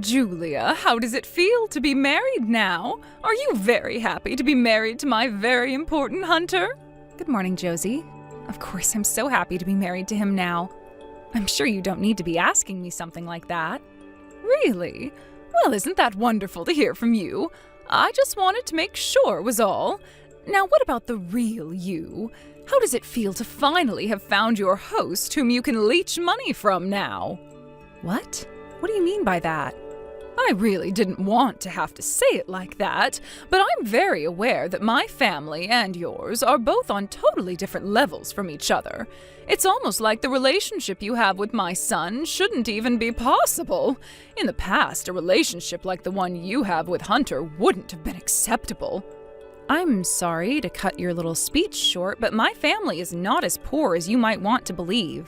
Julia, how does it feel to be married now? Are you very happy to be married to my very important Hunter? Good morning, Josie. Of course, I'm so happy to be married to him now. I'm sure you don't need to be asking me something like that. Really? Well, isn't that wonderful to hear from you? I just wanted to make sure was all. Now, what about the real you? How does it feel to finally have found your host whom you can leech money from now? What? What do you mean by that? I really didn't want to have to say it like that, but I'm very aware that my family and yours are both on totally different levels from each other. It's almost like the relationship you have with my son shouldn't even be possible. In the past, a relationship like the one you have with Hunter wouldn't have been acceptable. I'm sorry to cut your little speech short, but my family is not as poor as you might want to believe.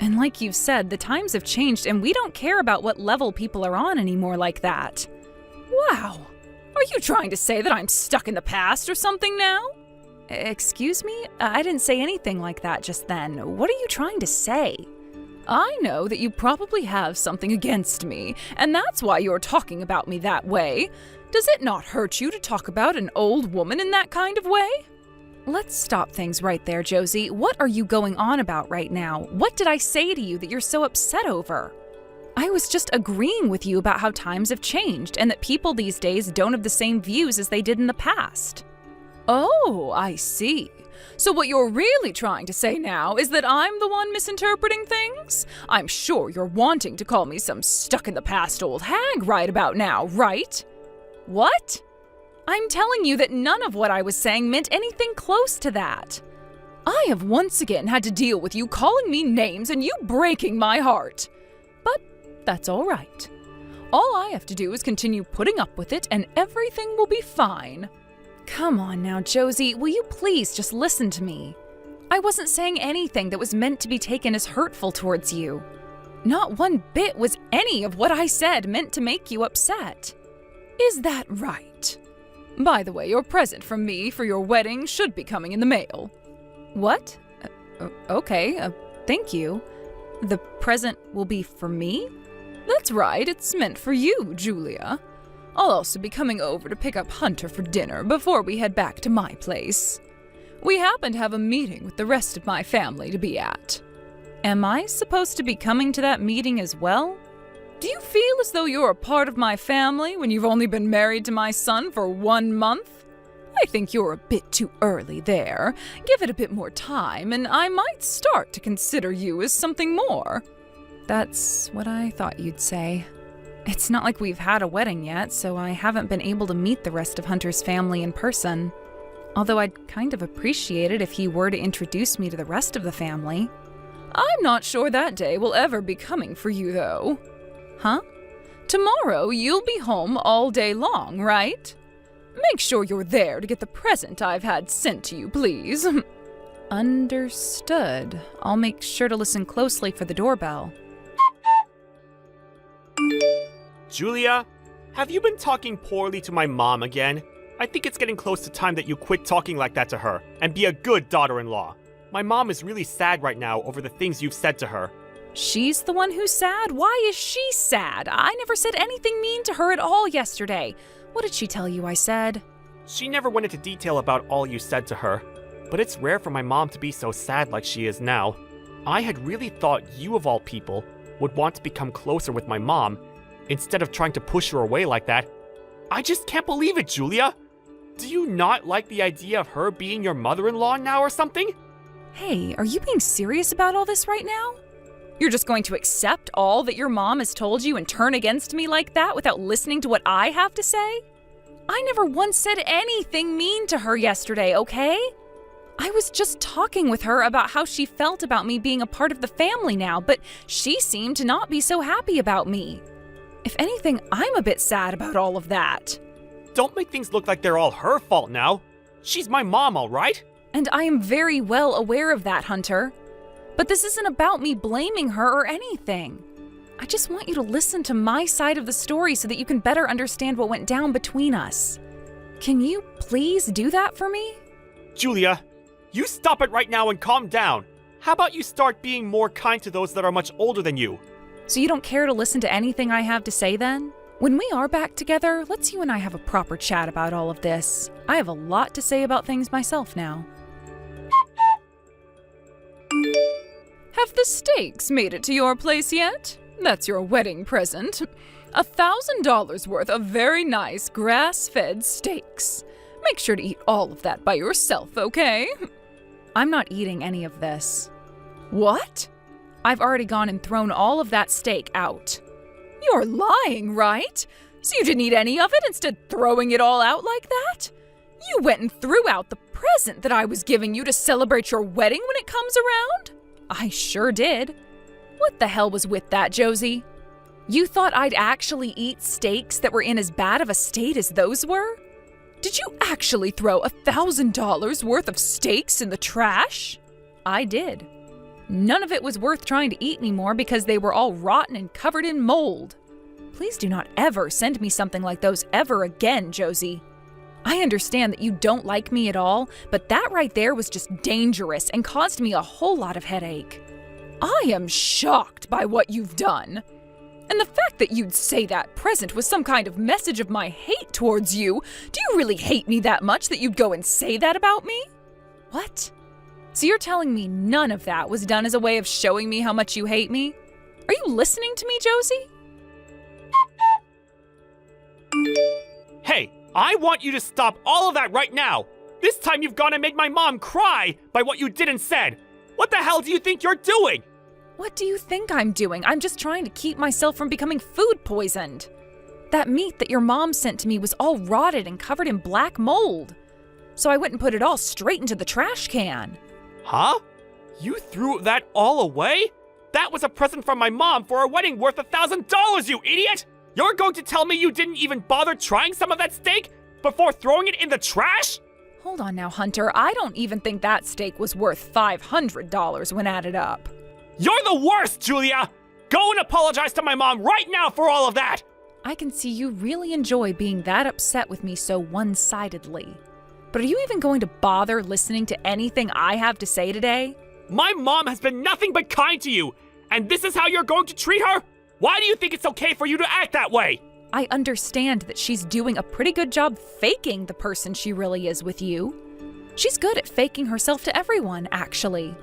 And like you've said, the times have changed and we don't care about what level people are on anymore like that. Wow. Are you trying to say that I'm stuck in the past or something now? Excuse me? I didn't say anything like that just then. What are you trying to say? I know that you probably have something against me, and that's why you're talking about me that way. Does it not hurt you to talk about an old woman in that kind of way? Let's stop things right there, Josie. What are you going on about right now? What did I say to you that you're so upset over? I was just agreeing with you about how times have changed and that people these days don't have the same views as they did in the past. Oh, I see. So what you're really trying to say now is that I'm the one misinterpreting things? I'm sure you're wanting to call me some stuck-in-the-past old hag right about now, right? What? I'm telling you that none of what I was saying meant anything close to that. I have once again had to deal with you calling me names and you breaking my heart. But that's all right. All I have to do is continue putting up with it and everything will be fine. Come on now, Josie, will you please just listen to me? I wasn't saying anything that was meant to be taken as hurtful towards you. Not one bit was any of what I said meant to make you upset. Is that right? By the way, your present from me for your wedding should be coming in the mail. What? Okay, thank you. The present will be for me? That's right, it's meant for you, Julia. I'll also be coming over to pick up Hunter for dinner before we head back to my place. We happen to have a meeting with the rest of my family to be at. Am I supposed to be coming to that meeting as well? Do you feel as though you're a part of my family when you've only been married to my son for 1 month? I think you're a bit too early there. Give it a bit more time, and I might start to consider you as something more. That's what I thought you'd say. It's not like we've had a wedding yet, so I haven't been able to meet the rest of Hunter's family in person. Although I'd kind of appreciate it if he were to introduce me to the rest of the family. I'm not sure that day will ever be coming for you, though. Huh? Tomorrow you'll be home all day long, right? Make sure you're there to get the present I've had sent to you, please. Understood. I'll make sure to listen closely for the doorbell. Julia, have you been talking poorly to my mom again? I think it's getting close to time that you quit talking like that to her and be a good daughter-in-law. My mom is really sad right now over the things you've said to her. She's the one who's sad? Why is she sad? I never said anything mean to her at all yesterday. What did she tell you I said? She never went into detail about all you said to her, but it's rare for my mom to be so sad like she is now. I had really thought you, of all people, would want to become closer with my mom, instead of trying to push her away like that. I just can't believe it, Julia! Do you not like the idea of her being your mother-in-law now or something? Hey, are you being serious about all this right now? You're just going to accept all that your mom has told you and turn against me like that without listening to what I have to say? I never once said anything mean to her yesterday, okay? I was just talking with her about how she felt about me being a part of the family now, but she seemed to not be so happy about me. If anything, I'm a bit sad about all of that. Don't make things look like they're all her fault now. She's my mom, all right? And I am very well aware of that, Hunter. But this isn't about me blaming her or anything. I just want you to listen to my side of the story so that you can better understand what went down between us. Can you please do that for me? Julia, you stop it right now and calm down. How about you start being more kind to those that are much older than you? So you don't care to listen to anything I have to say then? When we are back together, let's you and I have a proper chat about all of this. I have a lot to say about things myself now. Have the steaks made it to your place yet? That's your wedding present. $1,000 worth of very nice grass-fed steaks. Make sure to eat all of that by yourself, okay? I'm not eating any of this. What? I've already gone and thrown all of that steak out. You're lying, right? So you didn't eat any of it instead throwing it all out like that? You went and threw out the present that I was giving you to celebrate your wedding when it comes around? I sure did. What the hell was with that, Josie? You thought I'd actually eat steaks that were in as bad of a state as those were? Did you actually throw $1,000 worth of steaks in the trash? I did. None of it was worth trying to eat anymore because they were all rotten and covered in mold. Please do not ever send me something like those ever again, Josie. I understand that you don't like me at all, but that right there was just dangerous and caused me a whole lot of headache. I am shocked by what you've done. And the fact that you'd say that present was some kind of message of my hate towards you. Do you really hate me that much that you'd go and say that about me? What? So you're telling me none of that was done as a way of showing me how much you hate me? Are you listening to me, Josie? Hey, I want you to stop all of that right now! This time you've gone and made my mom cry by what you did and said! What the hell do you think you're doing? What do you think I'm doing? I'm just trying to keep myself from becoming food poisoned. That meat that your mom sent to me was all rotted and covered in black mold. So I went and put it all straight into the trash can. Huh? You threw that all away? That was a present from my mom for a wedding worth $1,000, you idiot! You're going to tell me you didn't even bother trying some of that steak before throwing it in the trash? Hold on now, Hunter. I don't even think that steak was worth $500 when added up. You're the worst, Julia! Go and apologize to my mom right now for all of that! I can see you really enjoy being that upset with me so one-sidedly. But are you even going to bother listening to anything I have to say today? My mom has been nothing but kind to you, and this is how you're going to treat her? Why do you think it's okay for you to act that way? I understand that she's doing a pretty good job faking the person she really is with you. She's good at faking herself to everyone, actually.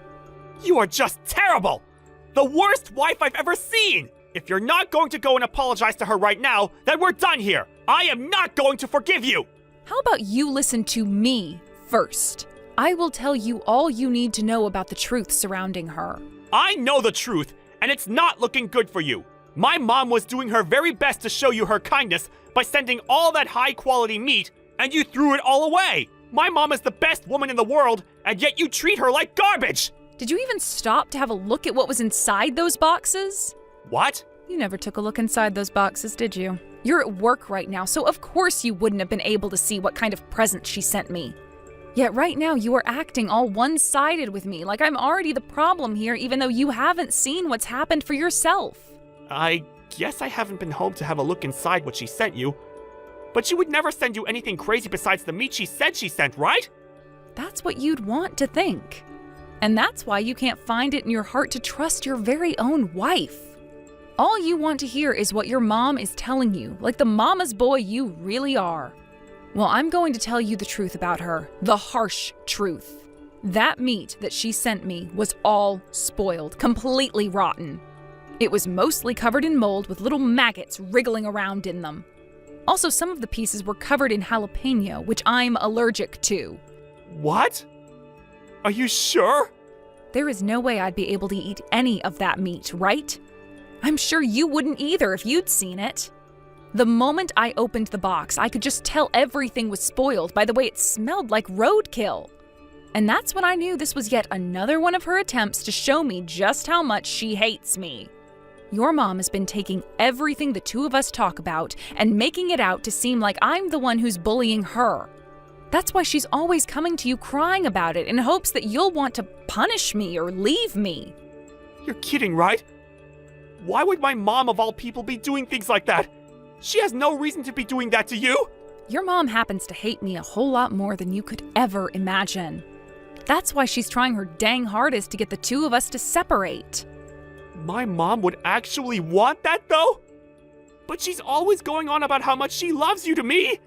You are just terrible! The worst wife I've ever seen! If you're not going to go and apologize to her right now, then we're done here! I am not going to forgive you! How about you listen to me first? I will tell you all you need to know about the truth surrounding her. I know the truth, and it's not looking good for you. My mom was doing her very best to show you her kindness by sending all that high-quality meat, and you threw it all away! My mom is the best woman in the world, and yet you treat her like garbage! Did you even stop to have a look at what was inside those boxes? What? You never took a look inside those boxes, did you? You're at work right now, so of course you wouldn't have been able to see what kind of present she sent me. Yet right now you are acting all one-sided with me, like I'm already the problem here, even though you haven't seen what's happened for yourself. I guess I haven't been home to have a look inside what she sent you. But she would never send you anything crazy besides the meat she said she sent, right? That's what you'd want to think. And that's why you can't find it in your heart to trust your very own wife. All you want to hear is what your mom is telling you, like the mama's boy you really are. Well, I'm going to tell you the truth about her, the harsh truth. That meat that she sent me was all spoiled, completely rotten. It was mostly covered in mold with little maggots wriggling around in them. Also, some of the pieces were covered in jalapeno, which I'm allergic to. What? Are you sure? There is no way I'd be able to eat any of that meat, right? I'm sure you wouldn't either if you'd seen it. The moment I opened the box, I could just tell everything was spoiled by the way it smelled like roadkill. And that's when I knew this was yet another one of her attempts to show me just how much she hates me. Your mom has been taking everything the two of us talk about and making it out to seem like I'm the one who's bullying her. That's why she's always coming to you crying about it in hopes that you'll want to punish me or leave me. You're kidding, right? Why would my mom of all people be doing things like that? She has no reason to be doing that to you. Your mom happens to hate me a whole lot more than you could ever imagine. That's why she's trying her dang hardest to get the two of us to separate. My mom would actually want that, though? But she's always going on about how much she loves you to me!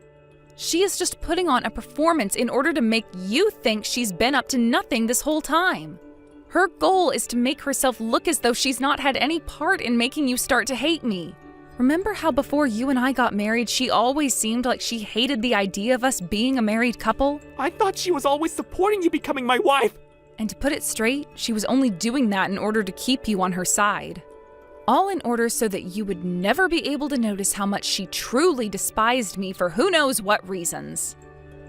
She is just putting on a performance in order to make you think she's been up to nothing this whole time. Her goal is to make herself look as though she's not had any part in making you start to hate me. Remember how before you and I got married, she always seemed like she hated the idea of us being a married couple? I thought she was always supporting you becoming my wife! And to put it straight, she was only doing that in order to keep you on her side. All in order so that you would never be able to notice how much she truly despised me for who knows what reasons.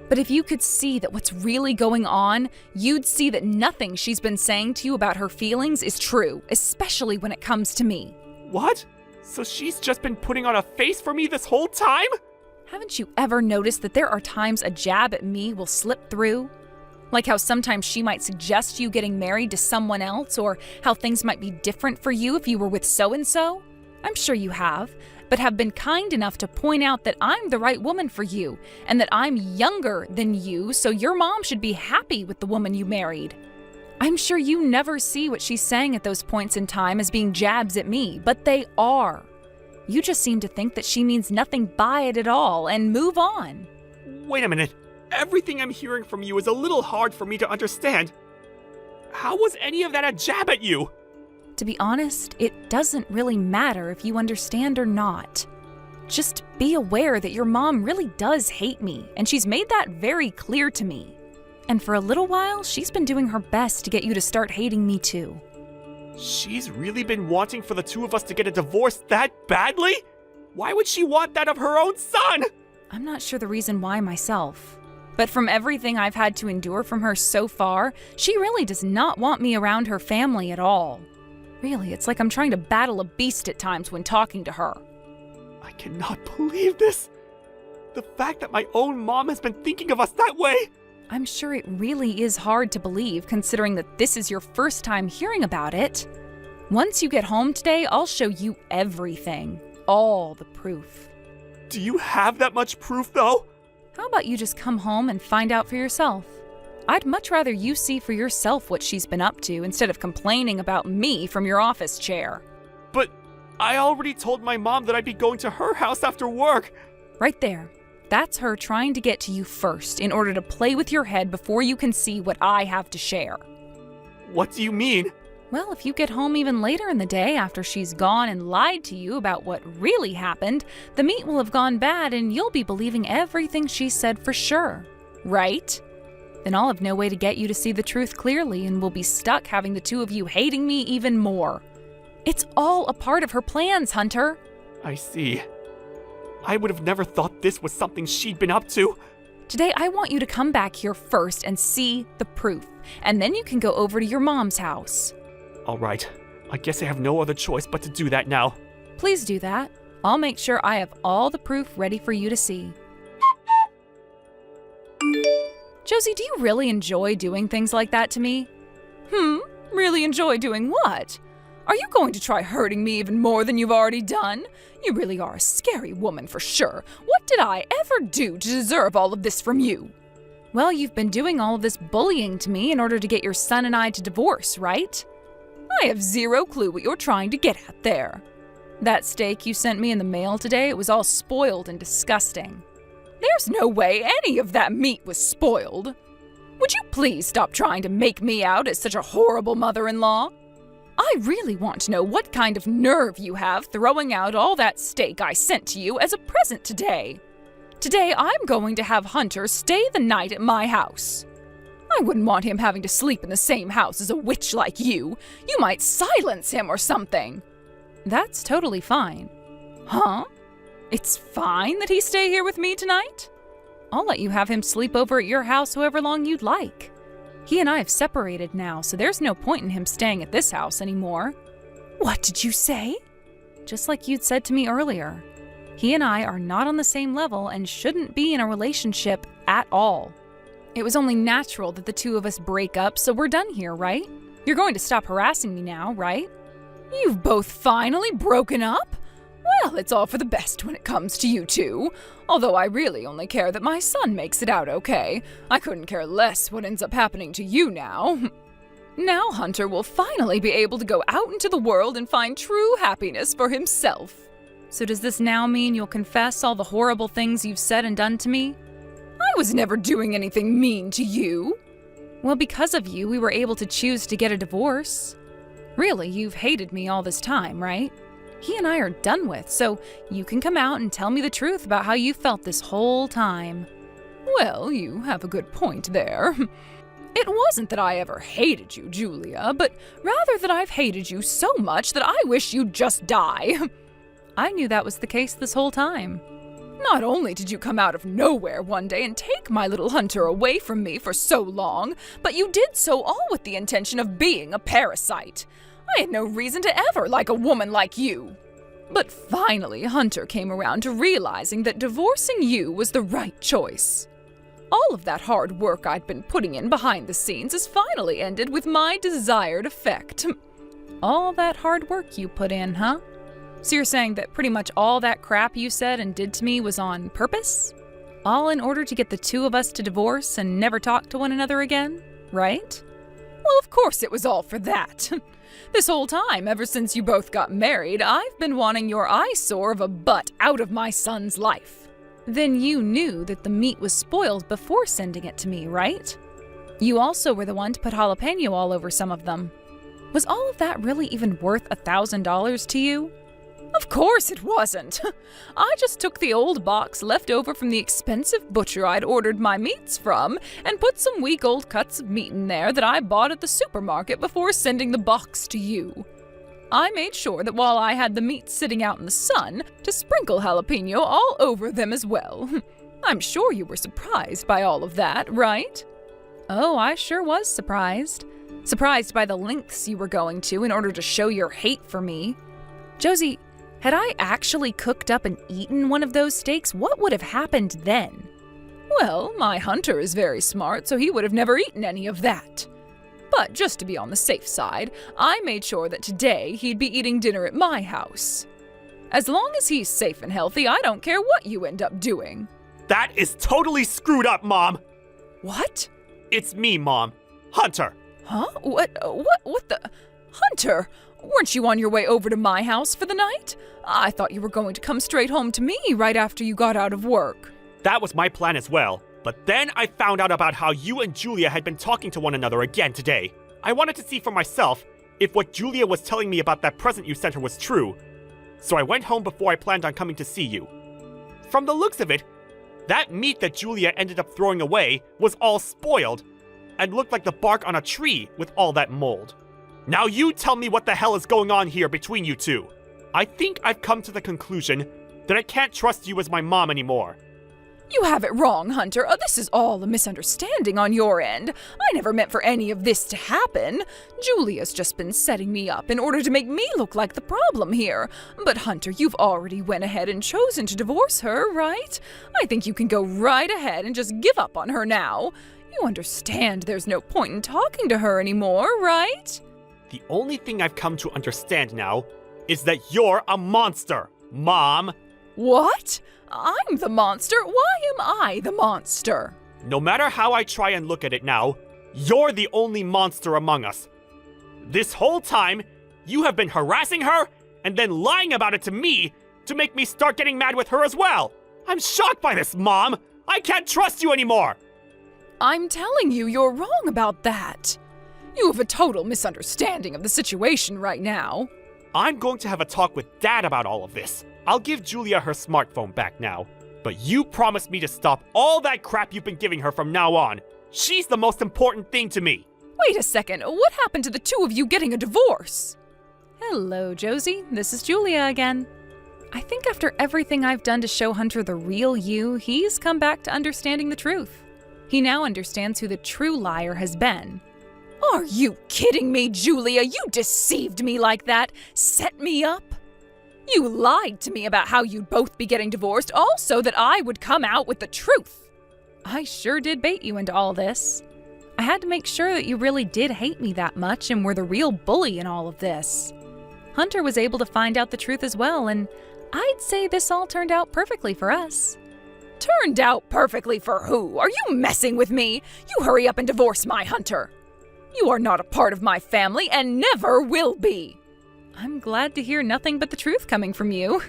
But if you could see that what's really going on, you'd see that nothing she's been saying to you about her feelings is true, especially when it comes to me. What? So she's just been putting on a face for me this whole time? Haven't you ever noticed that there are times a jab at me will slip through? Like how sometimes she might suggest you getting married to someone else, or how things might be different for you if you were with so-and-so? I'm sure you have, but have been kind enough to point out that I'm the right woman for you, and that I'm younger than you, so your mom should be happy with the woman you married. I'm sure you never see what she's saying at those points in time as being jabs at me, but they are. You just seem to think that she means nothing by it at all, and move on. Wait a minute. Everything I'm hearing from you is a little hard for me to understand. How was any of that a jab at you? To be honest, it doesn't really matter if you understand or not. Just be aware that your mom really does hate me, and she's made that very clear to me. And for a little while, she's been doing her best to get you to start hating me too. She's really been wanting for the two of us to get a divorce that badly? Why would she want that of her own son? I'm not sure the reason why myself. But from everything I've had to endure from her so far, she really does not want me around her family at all. Really, it's like I'm trying to battle a beast at times when talking to her. I cannot believe this. The fact that my own mom has been thinking of us that way. I'm sure it really is hard to believe, considering that this is your first time hearing about it. Once you get home today, I'll show you everything. All the proof. Do you have that much proof, though? How about you just come home and find out for yourself? I'd much rather you see for yourself what she's been up to instead of complaining about me from your office chair. But I already told my mom that I'd be going to her house after work. Right there. That's her trying to get to you first in order to play with your head before you can see what I have to share. What do you mean? Well, if you get home even later in the day after she's gone and lied to you about what really happened, the meat will have gone bad and you'll be believing everything she said for sure. Right? Then I'll have no way to get you to see the truth clearly and we'll be stuck having the two of you hating me even more. It's all a part of her plans, Hunter. I see. I would have never thought this was something she'd been up to. Today, I want you to come back here first and see the proof, and then you can go over to your mom's house. All right. I guess I have no other choice but to do that now. Please do that. I'll make sure I have all the proof ready for you to see. Josie, do you really enjoy doing things like that to me? Really enjoy doing what? Are you going to try hurting me even more than you've already done? You really are a scary woman for sure. What did I ever do to deserve all of this from you? Well, you've been doing all of this bullying to me in order to get your son and I to divorce, right? I have zero clue what you're trying to get at there. That steak you sent me in the mail today, it was all spoiled and disgusting. There's no way any of that meat was spoiled. Would you please stop trying to make me out as such a horrible mother-in-law? I really want to know what kind of nerve you have throwing out all that steak I sent to you as a present today. Today, I'm going to have Hunter stay the night at my house. I wouldn't want him having to sleep in the same house as a witch like you. You might silence him or something. That's totally fine. Huh? It's fine that he stay here with me tonight? I'll let you have him sleep over at your house however long you'd like. He and I have separated now, so there's no point in him staying at this house anymore. What did you say? Just like you'd said to me earlier. He and I are not on the same level and shouldn't be in a relationship at all. It was only natural that the two of us break up, so we're done here, right? You're going to stop harassing me now, right? You've both finally broken up? Well, it's all for the best when it comes to you two. Although I really only care that my son makes it out okay. I couldn't care less what ends up happening to you now. Now Hunter will finally be able to go out into the world and find true happiness for himself. So does this now mean you'll confess all the horrible things you've said and done to me? I was never doing anything mean to you. Well, because of you, we were able to choose to get a divorce. Really, you've hated me all this time, right? He and I are done with, so you can come out and tell me the truth about how you felt this whole time. Well, you have a good point there. It wasn't that I ever hated you, Julia, but rather that I've hated you so much that I wish you'd just die. I knew that was the case this whole time. Not only did you come out of nowhere one day and take my little Hunter away from me for so long, but you did so all with the intention of being a parasite. I had no reason to ever like a woman like you. But finally, Hunter came around to realizing that divorcing you was the right choice. All of that hard work I'd been putting in behind the scenes has finally ended with my desired effect. All that hard work you put in, huh? So you're saying that pretty much all that crap you said and did to me was on purpose? All in order to get the two of us to divorce and never talk to one another again, right? Well, of course it was all for that. This whole time, ever since you both got married, I've been wanting your eyesore of a butt out of my son's life. Then you knew that the meat was spoiled before sending it to me, right? You also were the one to put jalapeno all over some of them. Was all of that really even worth $1,000 to you? Of course it wasn't. I just took the old box left over from the expensive butcher I'd ordered my meats from and put some weak old cuts of meat in there that I bought at the supermarket before sending the box to you. I made sure that while I had the meat sitting out in the sun, to sprinkle jalapeno all over them as well. I'm sure you were surprised by all of that, right? Oh, I sure was surprised. Surprised by the lengths you were going to in order to show your hate for me. Josie, had I actually cooked up and eaten one of those steaks, what would have happened then? Well, my Hunter is very smart, so he would have never eaten any of that. But just to be on the safe side, I made sure that today he'd be eating dinner at my house. As long as he's safe and healthy, I don't care what you end up doing. That is totally screwed up, Mom! What? It's me, Mom. Hunter! Huh? What the? Hunter? Weren't you on your way over to my house for the night? I thought you were going to come straight home to me right after you got out of work. That was my plan as well. But then I found out about how you and Julia had been talking to one another again today. I wanted to see for myself if what Julia was telling me about that present you sent her was true. So I went home before I planned on coming to see you. From the looks of it, that meat that Julia ended up throwing away was all spoiled and looked like the bark on a tree with all that mold. Now you tell me what the hell is going on here between you two. I think I've come to the conclusion that I can't trust you as my mom anymore. You have it wrong, Hunter. This is all a misunderstanding on your end. I never meant for any of this to happen. Julia's just been setting me up in order to make me look like the problem here. But Hunter, you've already went ahead and chosen to divorce her, right? I think you can go right ahead and just give up on her now. You understand there's no point in talking to her anymore, right? The only thing I've come to understand now is that you're a monster, Mom. What? I'm the monster? Why am I the monster? No matter how I try and look at it now, you're the only monster among us. This whole time, you have been harassing her and then lying about it to me to make me start getting mad with her as well. I'm shocked by this, Mom. I can't trust you anymore. I'm telling you, you're wrong about that. You have a total misunderstanding of the situation right now. I'm going to have a talk with Dad about all of this. I'll give Julia her smartphone back now. But you promised me to stop all that crap you've been giving her from now on. She's the most important thing to me. Wait a second, what happened to the two of you getting a divorce? Hello, Josie. This is Julia again. I think after everything I've done to show Hunter the real you, he's come back to understanding the truth. He now understands who the true liar has been. Are you kidding me, Julia? You deceived me like that. Set me up. You lied to me about how you'd both be getting divorced, all so that I would come out with the truth. I sure did bait you into all this. I had to make sure that you really did hate me that much and were the real bully in all of this. Hunter was able to find out the truth as well, and I'd say this all turned out perfectly for us. Turned out perfectly for who? Are you messing with me? You hurry up and divorce my Hunter. You are not a part of my family and never will be. I'm glad to hear nothing but the truth coming from you.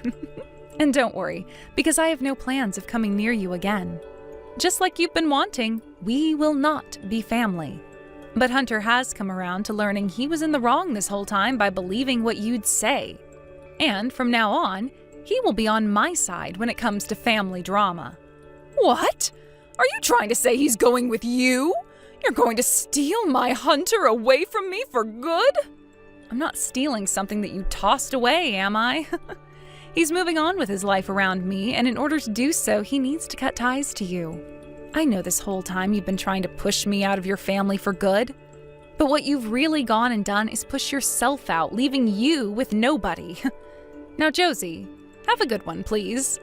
And don't worry, because I have no plans of coming near you again. Just like you've been wanting, we will not be family. But Hunter has come around to learning he was in the wrong this whole time by believing what you'd say. And from now on, he will be on my side when it comes to family drama. What? Are you trying to say he's going with you? You're going to steal my Hunter away from me for good? I'm not stealing something that you tossed away, am I? He's moving on with his life around me, and in order to do so, he needs to cut ties to you. I know this whole time you've been trying to push me out of your family for good. But what you've really gone and done is push yourself out, leaving you with nobody. Now, Josie, have a good one, please.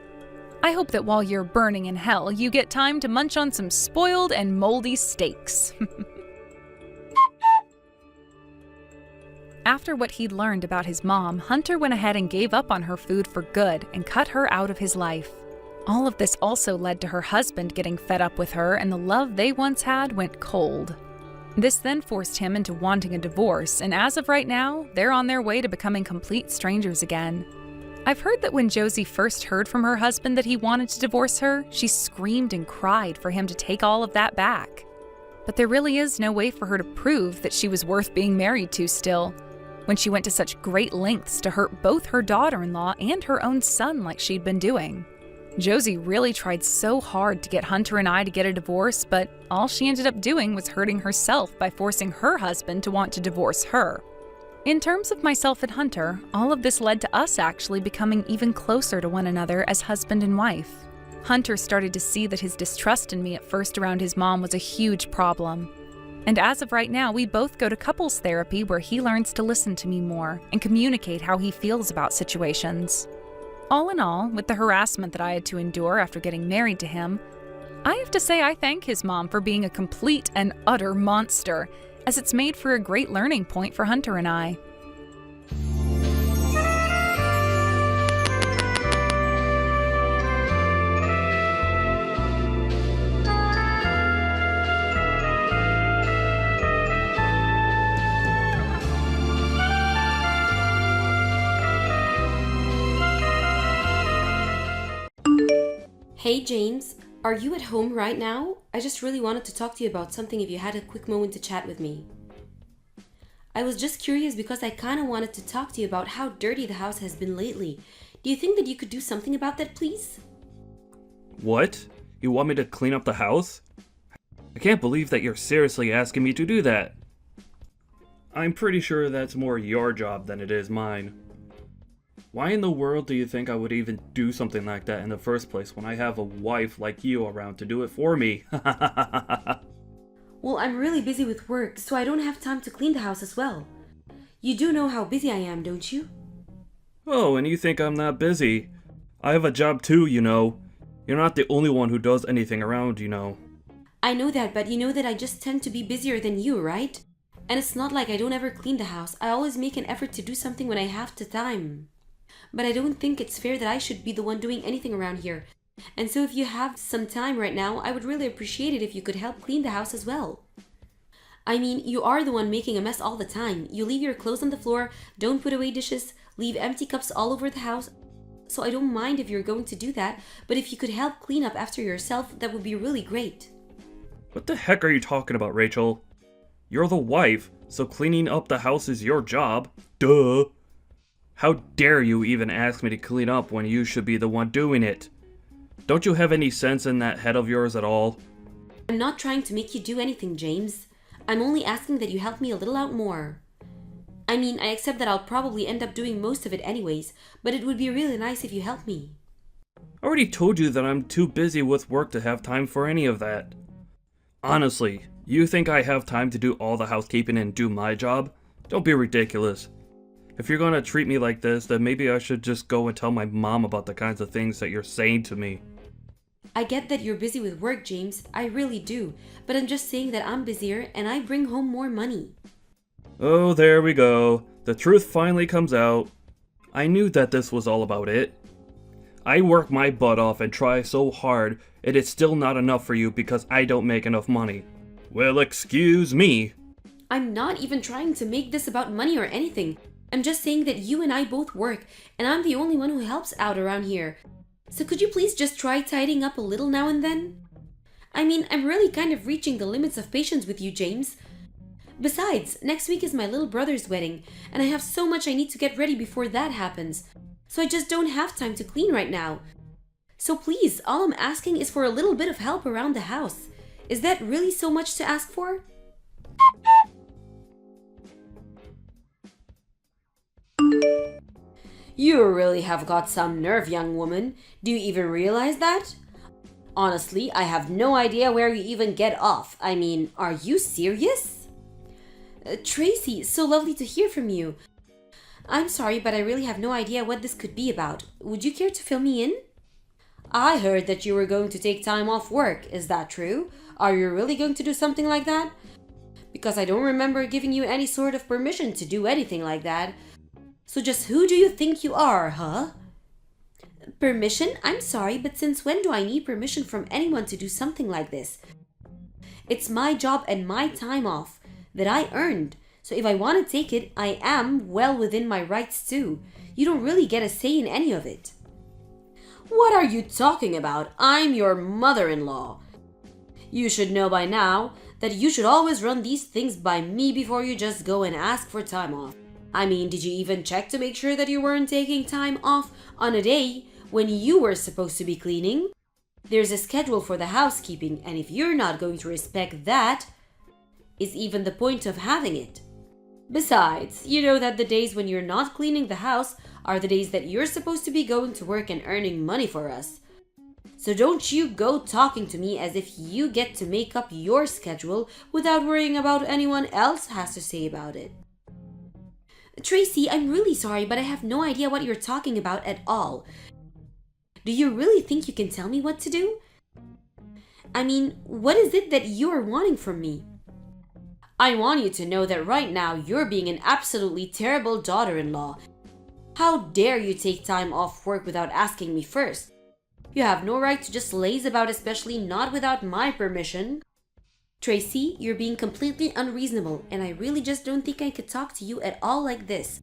I hope that while you're burning in hell, you get time to munch on some spoiled and moldy steaks. After what he'd learned about his mom, Hunter went ahead and gave up on her food for good and cut her out of his life. All of this also led to her husband getting fed up with her, and the love they once had went cold. This then forced him into wanting a divorce, and as of right now, they're on their way to becoming complete strangers again. I've heard that when Josie first heard from her husband that he wanted to divorce her, she screamed and cried for him to take all of that back. But there really is no way for her to prove that she was worth being married to still, when she went to such great lengths to hurt both her daughter-in-law and her own son like she'd been doing. Josie really tried so hard to get Hunter and I to get a divorce, but all she ended up doing was hurting herself by forcing her husband to want to divorce her. In terms of myself and Hunter, all of this led to us actually becoming even closer to one another as husband and wife. Hunter started to see that his distrust in me at first around his mom was a huge problem. And as of right now, we both go to couples therapy where he learns to listen to me more and communicate how he feels about situations. All in all, with the harassment that I had to endure after getting married to him, I have to say I thank his mom for being a complete and utter monster, as it's made for a great learning point for Hunter and I. Hey James, are you at home right now? I just really wanted to talk to you about something if you had a quick moment to chat with me. I was just curious because I kind of wanted to talk to you about how dirty the house has been lately. Do you think that you could do something about that, please? What? You want me to clean up the house? I can't believe that you're seriously asking me to do that. I'm pretty sure that's more your job than it is mine. Why in the world do you think I would even do something like that in the first place when I have a wife like you around to do it for me? Well, I'm really busy with work, so I don't have time to clean the house as well. You do know how busy I am, don't you? Oh, and you think I'm not busy? I have a job too, you know. You're not the only one who does anything around, you know. I know that, but you know that I just tend to be busier than you, right? And it's not like I don't ever clean the house. I always make an effort to do something when I have the time. But I don't think it's fair that I should be the one doing anything around here. And so if you have some time right now, I would really appreciate it if you could help clean the house as well. I mean, you are the one making a mess all the time. You leave your clothes on the floor, don't put away dishes, leave empty cups all over the house. So I don't mind if you're going to do that, but if you could help clean up after yourself, that would be really great. What the heck are you talking about, Rachel? You're the wife, so cleaning up the house is your job. Duh! How dare you even ask me to clean up when you should be the one doing it? Don't you have any sense in that head of yours at all? I'm not trying to make you do anything, James. I'm only asking that you help me a little out more. I mean, I accept that I'll probably end up doing most of it anyways, but it would be really nice if you help me. I already told you that I'm too busy with work to have time for any of that. Honestly, you think I have time to do all the housekeeping and do my job? Don't be ridiculous. If you're gonna treat me like this, then maybe I should just go and tell my mom about the kinds of things that you're saying to me. I get that you're busy with work, James. I really do. But I'm just saying that I'm busier and I bring home more money. Oh, there we go. The truth finally comes out. I knew that this was all about it. I work my butt off and try so hard, and it's still not enough for you because I don't make enough money. Well, excuse me. I'm not even trying to make this about money or anything. I'm just saying that you and I both work, and I'm the only one who helps out around here. So could you please just try tidying up a little now and then? I mean, I'm really kind of reaching the limits of patience with you, James. Besides, next week is my little brother's wedding, and I have so much I need to get ready before that happens. So I just don't have time to clean right now. So please, all I'm asking is for a little bit of help around the house. Is that really so much to ask for? You really have got some nerve, young woman. Do you even realize that? Honestly, I have no idea where you even get off. I mean, are you serious? Tracy, so lovely to hear from you. I'm sorry, but I really have no idea what this could be about. Would you care to fill me in? I heard that you were going to take time off work. Is that true? Are you really going to do something like that? Because I don't remember giving you any sort of permission to do anything like that. So just who do you think you are, huh? Permission? I'm sorry, but since when do I need permission from anyone to do something like this? It's my job and my time off that I earned. So if I want to take it, I am well within my rights too. You don't really get a say in any of it. What are you talking about? I'm your mother-in-law. You should know by now that you should always run these things by me before you just go and ask for time off. I mean, did you even check to make sure that you weren't taking time off on a day when you were supposed to be cleaning? There's a schedule for the housekeeping, and if you're not going to respect that, is even the point of having it? Besides, you know that the days when you're not cleaning the house are the days that you're supposed to be going to work and earning money for us. So don't you go talking to me as if you get to make up your schedule without worrying about what anyone else has to say about it. Tracy, I'm really sorry, but I have no idea what you're talking about at all. Do you really think you can tell me what to do? I mean, what is it that you're wanting from me? I want you to know that right now you're being an absolutely terrible daughter-in-law. How dare you take time off work without asking me first? You have no right to just laze about, especially not without my permission. Tracy, you're being completely unreasonable, and I really just don't think I could talk to you at all like this.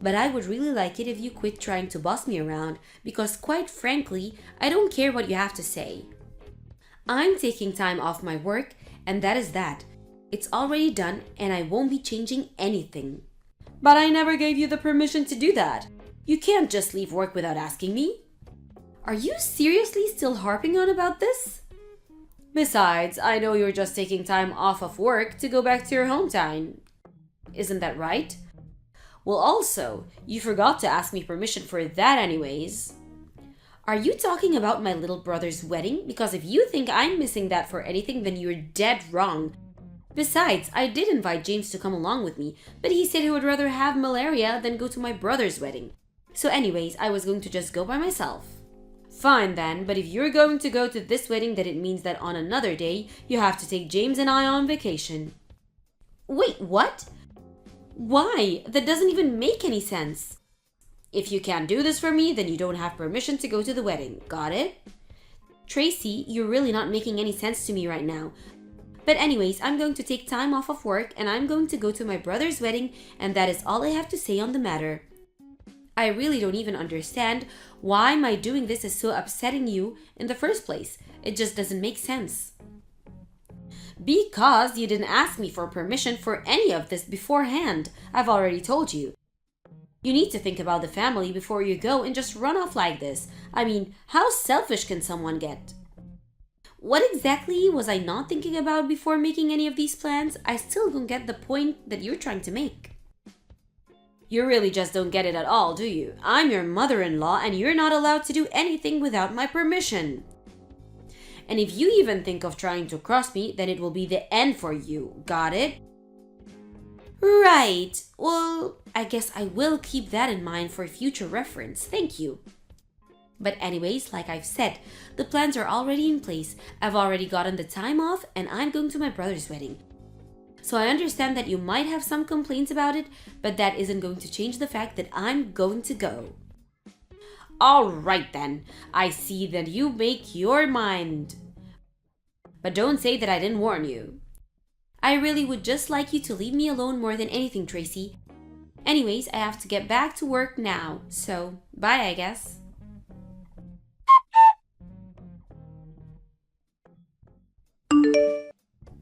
But I would really like it if you quit trying to boss me around, because quite frankly, I don't care what you have to say. I'm taking time off my work, and that is that. It's already done, and I won't be changing anything. But I never gave you the permission to do that. You can't just leave work without asking me. Are you seriously still harping on about this? Besides, I know you're just taking time off of work to go back to your hometown. Isn't that right? Well, also, you forgot to ask me permission for that anyways. Are you talking about my little brother's wedding? Because if you think I'm missing that for anything, then you're dead wrong. Besides, I did invite James to come along with me, but he said he would rather have malaria than go to my brother's wedding. So anyways, I was going to just go by myself. Fine then, but if you're going to go to this wedding, then it means that on another day, you have to take James and I on vacation. Wait, what? Why? That doesn't even make any sense. If you can't do this for me, then you don't have permission to go to the wedding. Got it? Tracy, you're really not making any sense to me right now. But anyways, I'm going to take time off of work and I'm going to go to my brother's wedding, and that is all I have to say on the matter. I really don't even understand why my doing this is so upsetting you in the first place. It just doesn't make sense. Because you didn't ask me for permission for any of this beforehand. I've already told you. You need to think about the family before you go and just run off like this. I mean, how selfish can someone get? What exactly was I not thinking about before making any of these plans? I still don't get the point that you're trying to make. You really just don't get it at all, do you? I'm your mother-in-law and you're not allowed to do anything without my permission. And if you even think of trying to cross me, then it will be the end for you. Got it? Right. Well, I guess I will keep that in mind for future reference. Thank you. But anyways, like I've said, the plans are already in place. I've already gotten the time off and I'm going to my brother's wedding. So I understand that you might have some complaints about it, but that isn't going to change the fact that I'm going to go. Alright then, I see that you make your mind. But don't say that I didn't warn you. I really would just like you to leave me alone more than anything, Tracy. Anyways, I have to get back to work now, so bye, I guess.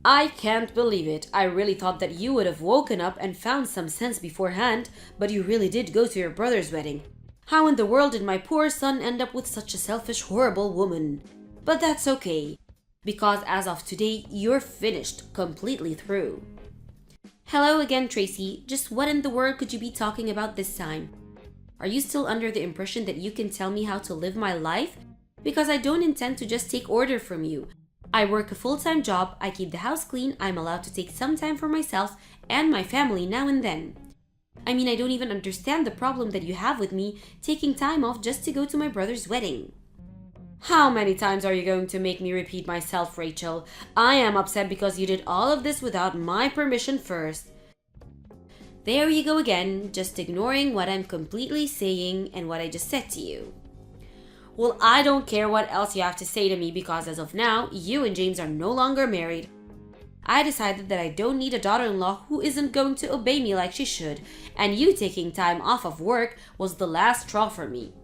I can't believe it. I really thought that you would have woken up and found some sense beforehand, but you really did go to your brother's wedding. How in the world did my poor son end up with such a selfish, horrible woman? But that's okay, because as of today, you're finished, completely through. Hello again, Tracy. Just what in the world could you be talking about this time? Are you still under the impression that you can tell me how to live my life? Because I don't intend to just take order from you. I work a full-time job, I keep the house clean, I'm allowed to take some time for myself and my family now and then. I mean, I don't even understand the problem that you have with me taking time off just to go to my brother's wedding. How many times are you going to make me repeat myself, Rachel? I am upset because you did all of this without my permission first. There you go again, just ignoring what I'm completely saying and what I just said to you. Well, I don't care what else you have to say to me because as of now, you and James are no longer married. I decided that I don't need a daughter-in-law who isn't going to obey me like she should, and you taking time off of work was the last straw for me.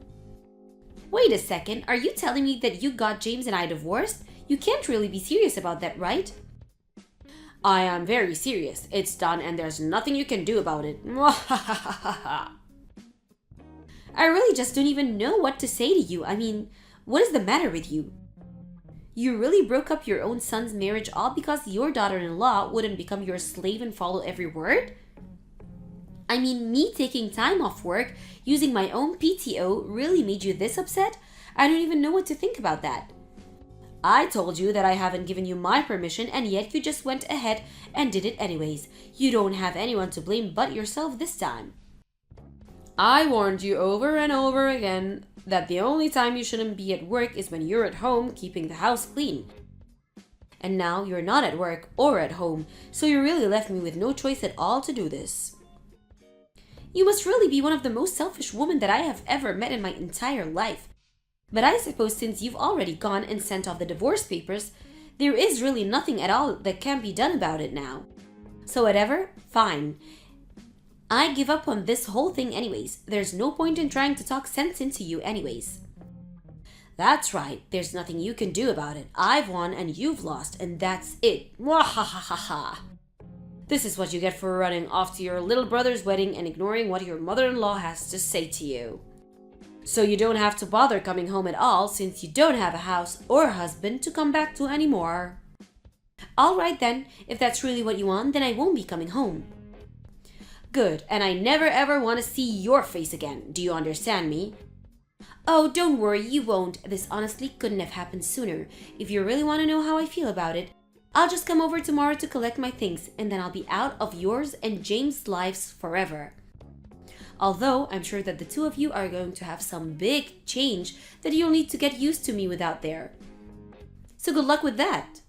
Wait a second, are you telling me that you got James and I divorced? You can't really be serious about that, right? I am very serious. It's done and there's nothing you can do about it. I really just don't even know what to say to you. I mean, what is the matter with you? You really broke up your own son's marriage all because your daughter-in-law wouldn't become your slave and follow every word? I mean, me taking time off work, using my own PTO, really made you this upset? I don't even know what to think about that. I told you that I haven't given you my permission and yet you just went ahead and did it anyways. You don't have anyone to blame but yourself this time. I warned you over and over again that the only time you shouldn't be at work is when you're at home keeping the house clean. And now you're not at work or at home, so you really left me with no choice at all to do this. You must really be one of the most selfish women that I have ever met in my entire life. But I suppose since you've already gone and sent off the divorce papers, there is really nothing at all that can be done about it now. So whatever, fine. I give up on this whole thing anyways. There's no point in trying to talk sense into you anyways. That's right, there's nothing you can do about it. I've won and you've lost, and that's it. Mwahahaha. This is what you get for running off to your little brother's wedding and ignoring what your mother-in-law has to say to you. So you don't have to bother coming home at all since you don't have a house or a husband to come back to anymore. Alright then, if that's really what you want, then I won't be coming home. Good, and I never ever want to see your face again. Do you understand me? Oh, don't worry, you won't. This honestly couldn't have happened sooner. If you really want to know how I feel about it, I'll just come over tomorrow to collect my things, and then I'll be out of yours and James' lives forever. Although I'm sure that the two of you are going to have some big change that you'll need to get used to me without there. So good luck with that.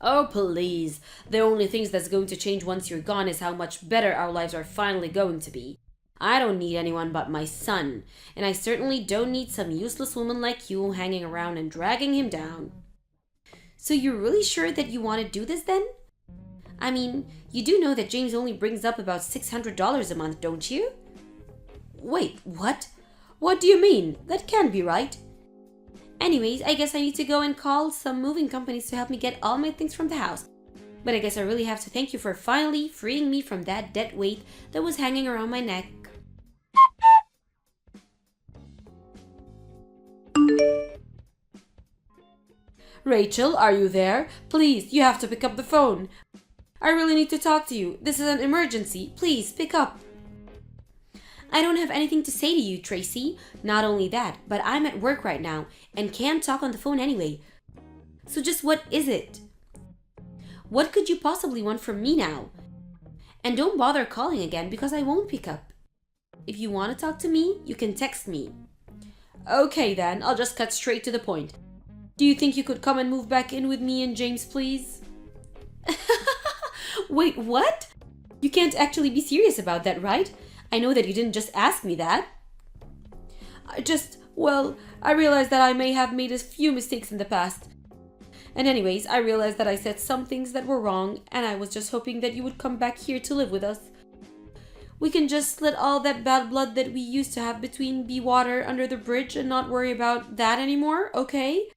Oh please, the only things that's going to change once you're gone is how much better our lives are finally going to be. I don't need anyone but my son, and I certainly don't need some useless woman like you hanging around and dragging him down. So you're really sure that you want to do this then? I mean, you do know that James only brings up about $600 a month, don't you? Wait, what? What do you mean? That can't be right. Anyways, I guess I need to go and call some moving companies to help me get all my things from the house. But I guess I really have to thank you for finally freeing me from that dead weight that was hanging around my neck. Rachel, are you there? Please, you have to pick up the phone. I really need to talk to you. This is an emergency. Please, pick up. I don't have anything to say to you, Tracy. Not only that, but I'm at work right now and can't talk on the phone anyway. So just what is it? What could you possibly want from me now? And don't bother calling again because I won't pick up. If you want to talk to me, you can text me. Okay then, I'll just cut straight to the point. Do you think you could come and move back in with me and James, please? Wait, what? You can't actually be serious about that, right? I know that you didn't just ask me that. I realized that I may have made a few mistakes in the past. And anyways, I realized that I said some things that were wrong, and I was just hoping that you would come back here to live with us. We can just let all that bad blood that we used to have between be water under the bridge and not worry about that anymore, okay?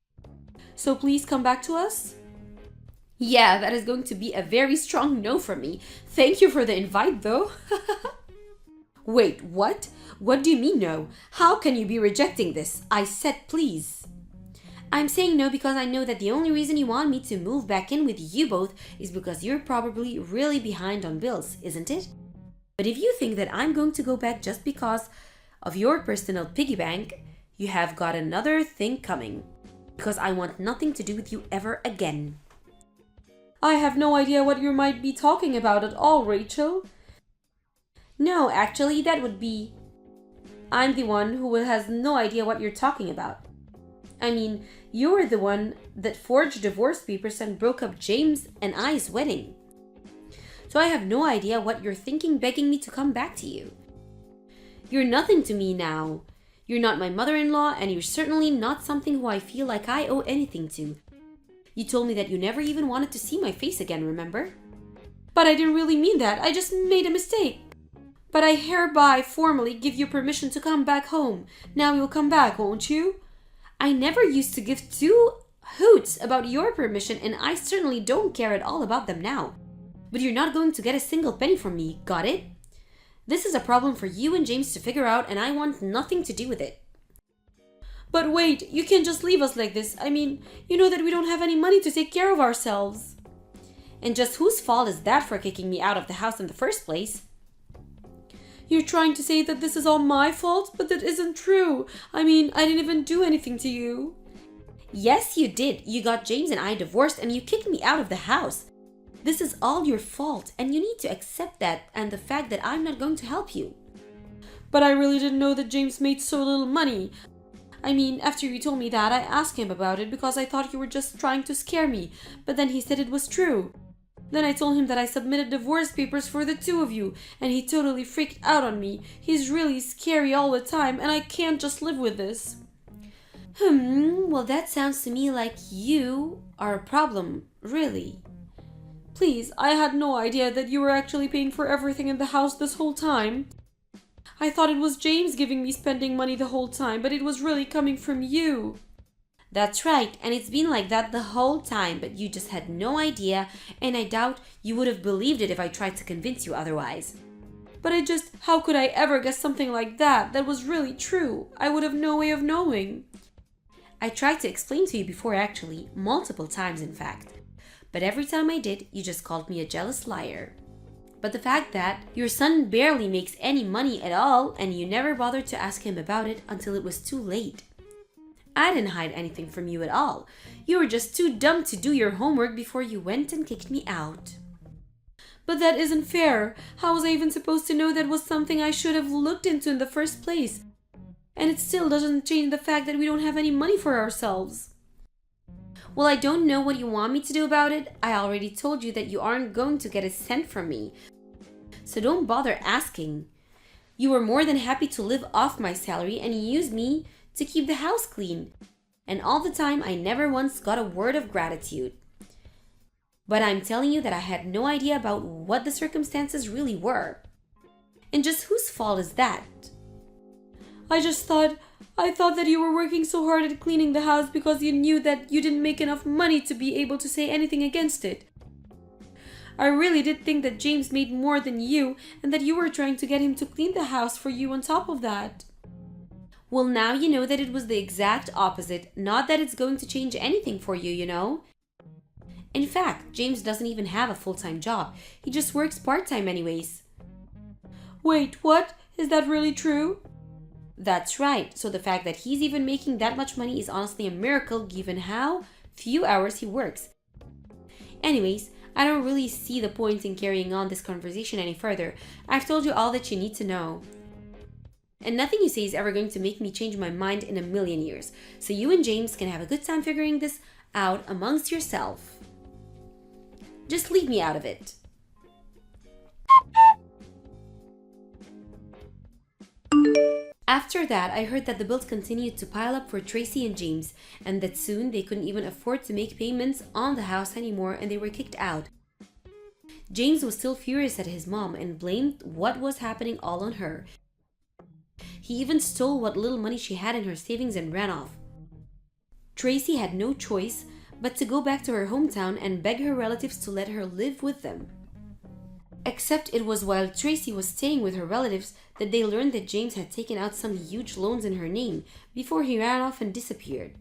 So please come back to us? Yeah, that is going to be a very strong no from me. Thank you for the invite, though. Wait, what? What do you mean no? How can you be rejecting this? I said please. I'm saying no because I know that the only reason you want me to move back in with you both is because you're probably really behind on bills, isn't it? But if you think that I'm going to go back just because of your personal piggy bank, you have got another thing coming. Because I want nothing to do with you ever again. I have no idea what you might be talking about at all, Rachel. No, actually, that would be... I'm the one who has no idea what you're talking about. I mean, you were the one that forged divorce papers and broke up James and I's wedding. So I have no idea what you're thinking begging me to come back to you. You're nothing to me now. You're not my mother-in-law, and you're certainly not something who I feel like I owe anything to. You told me that you never even wanted to see my face again, remember? But I didn't really mean that. I just made a mistake. But I hereby formally give you permission to come back home. Now you'll come back, won't you? I never used to give two hoots about your permission, and I certainly don't care at all about them now. But you're not going to get a single penny from me, got it? This is a problem for you and James to figure out, and I want nothing to do with it. But wait, you can't just leave us like this. I mean, you know that we don't have any money to take care of ourselves. And just whose fault is that for kicking me out of the house in the first place? You're trying to say that this is all my fault, but that isn't true. I mean, I didn't even do anything to you. Yes, you did. You got James and I divorced and you kicked me out of the house. This is all your fault, and you need to accept that and the fact that I'm not going to help you. But I really didn't know that James made so little money. I mean, after you told me that, I asked him about it because I thought you were just trying to scare me, but then he said it was true. Then I told him that I submitted divorce papers for the two of you, and he totally freaked out on me. He's really scary all the time, and I can't just live with this. Well, that sounds to me like you are a problem, really. Please, I had no idea that you were actually paying for everything in the house this whole time. I thought it was James giving me spending money the whole time, but it was really coming from you. That's right, and it's been like that the whole time, but you just had no idea, and I doubt you would have believed it if I tried to convince you otherwise. But how could I ever guess something like that? That was really true. I would have no way of knowing. I tried to explain to you before actually, multiple times in fact. But every time I did, you just called me a jealous liar. But the fact that your son barely makes any money at all and you never bothered to ask him about it until it was too late. I didn't hide anything from you at all. You were just too dumb to do your homework before you went and kicked me out. But that isn't fair. How was I even supposed to know that was something I should have looked into in the first place? And it still doesn't change the fact that we don't have any money for ourselves. Well, I don't know what you want me to do about it. I already told you that you aren't going to get a cent from me. So don't bother asking. You were more than happy to live off my salary and use me to keep the house clean. And all the time, I never once got a word of gratitude. But I'm telling you that I had no idea about what the circumstances really were. And just whose fault is that? I thought that you were working so hard at cleaning the house because you knew that you didn't make enough money to be able to say anything against it. I really did think that James made more than you and that you were trying to get him to clean the house for you on top of that. Well, now you know that it was the exact opposite, not that it's going to change anything for you, you know? In fact, James doesn't even have a full-time job. He just works part-time anyways. Wait, what? Is that really true? That's right. So the fact that he's even making that much money is honestly a miracle given how few hours he works. Anyways, I don't really see the point in carrying on this conversation any further. I've told you all that you need to know. And nothing you say is ever going to make me change my mind in a million years. So you and James can have a good time figuring this out amongst yourself. Just leave me out of it. After that, I heard that the bills continued to pile up for Tracy and James, and that soon they couldn't even afford to make payments on the house anymore and they were kicked out. James was still furious at his mom and blamed what was happening all on her. He even stole what little money she had in her savings and ran off. Tracy had no choice but to go back to her hometown and beg her relatives to let her live with them. Except it was while Tracy was staying with her relatives that they learned that James had taken out some huge loans in her name before he ran off and disappeared.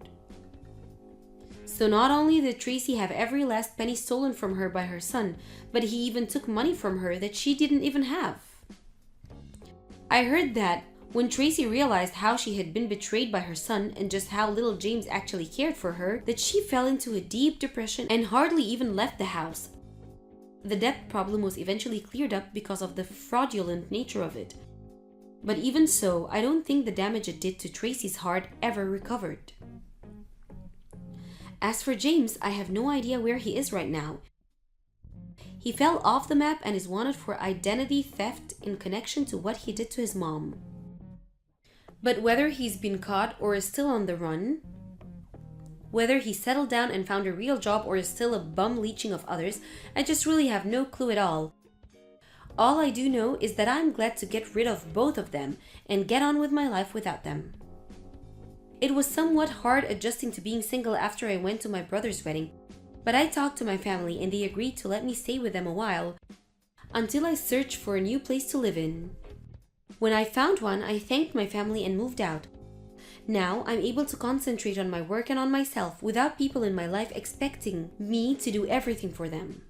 So not only did Tracy have every last penny stolen from her by her son, but he even took money from her that she didn't even have. I heard that when Tracy realized how she had been betrayed by her son and just how little James actually cared for her, that she fell into a deep depression and hardly even left the house. The debt problem was eventually cleared up because of the fraudulent nature of it. But even so, I don't think the damage it did to Tracy's heart ever recovered. As for James, I have no idea where he is right now. He fell off the map and is wanted for identity theft in connection to what he did to his mom. But whether he's been caught or is still on the run, whether he settled down and found a real job or is still a bum leeching of others, I just really have no clue at all. All I do know is that I'm glad to get rid of both of them and get on with my life without them. It was somewhat hard adjusting to being single after I went to my brother's wedding, but I talked to my family and they agreed to let me stay with them a while until I searched for a new place to live in. When I found one, I thanked my family and moved out. Now I'm able to concentrate on my work and on myself without people in my life expecting me to do everything for them.